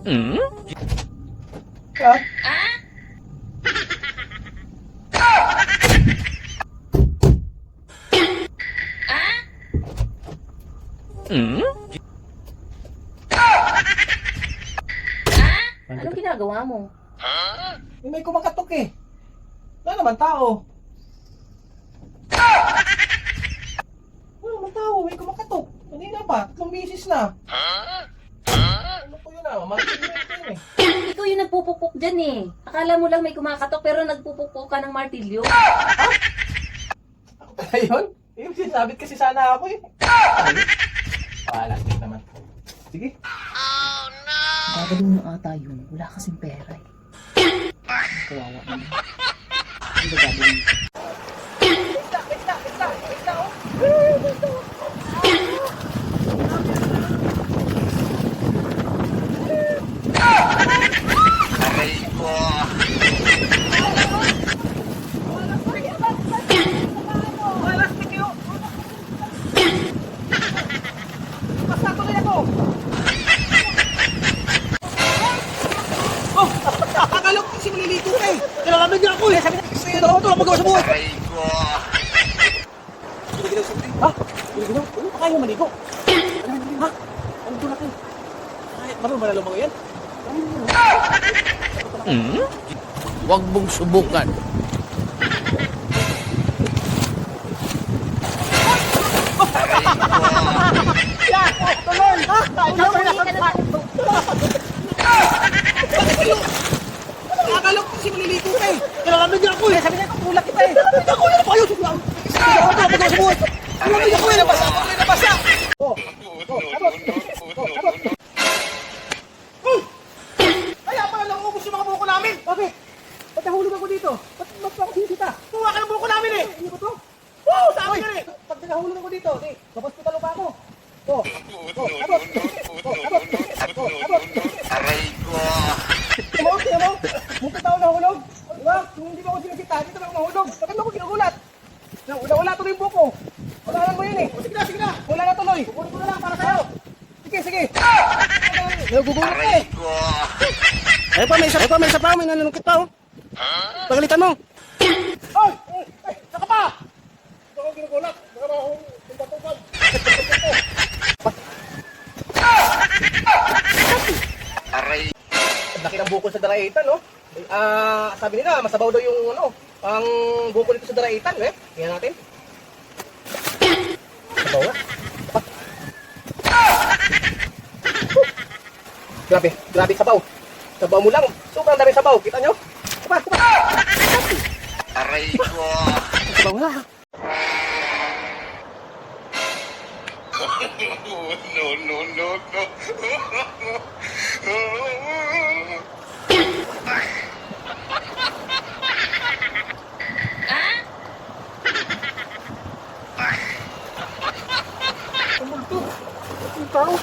Ah? Anong ginagawa mo? May kumakatok eh. Wala naman tao. Wala naman tao, may kumakatok. Kanina pa, 3 beses na. Ano po yun ah? Martin yun eh. Ikaw yung nagpupukpok dyan eh. Akala mo lang may kumakatok pero nagpupukpok ka ng martilyo. Ako pala yun? Yung sinasabit kasi sana ako eh. Wala, sige naman. Sige. Gagawin mo ata yun. Wala kasing pera eh. Kawawa naman. Ano ba gagawin? Basta tuloy ako. Oh, akala ko kasi maliligo ka eh. Nilalamig na ako eh. Sabi na kasi ito ako ito lang magawa sa buhay. Ginaw simple. Ha? Ginaw? Baka yung maligo. Ha? Ano doon natin? Marunong ba na lumango yan? Huwag mong subukan. Yan! Tuloy! Ha? Ikaw ba nakakapag? Bakit kayo? Akala ko kasi maliligo ka eh. Nilalamig na ako eh. Sabi na ito, tulak kita eh. Nilalamig ako. Ano pa kayo? Sige ako. Sige ako ito lang magawa sa buhay. Nilalamig ako eh. Nabasa ako eh. Nabasa. Oh. Abot. Abot. Kaya pala naubos yung mga buko namin. Bakit? Ba't nahulog ako dito? Ba't ako sinisita? Kuha ka ng buko namin eh. Hindi ko to? Wow! Sa akin yan eh. Pag nahulog ako dito, mahospital pa ako. Oh. Oh. Abot. Oh. Abot. Oh. Abot. Aray ko. Tingnan mo? Munti tao nahulog. Diba? Kung hindi mo ako sinisita, dito na ako mahulog. Bakit mo ako ginugulat? Wala tuloy yung buko. Wala lang mo yun eh. Sige na, sige na. Wala na tuloy. Kukunin ko na lang para sa'yo. Sige, sige. Nagugulat ka eh. Ay pa, may isa pa. May nananungkit pa oh. Pagalitan mo. Ay! Ay! Saka pa! Ito ako ginugulat. Baka na akong tumpatupad. Aray. Laki ng bukol sa daraitan, no? Sabi nila, masabaw daw yung ang bukol dito sa daraitan, eh. Tingnan natin. Masabaw nga. Grabe sabaw. Sabaw mo lang. Sobrang dami sabaw. Kita nyo? Kupa. Aray ko. Sabaw nga. No. Tumulto. Ang tao.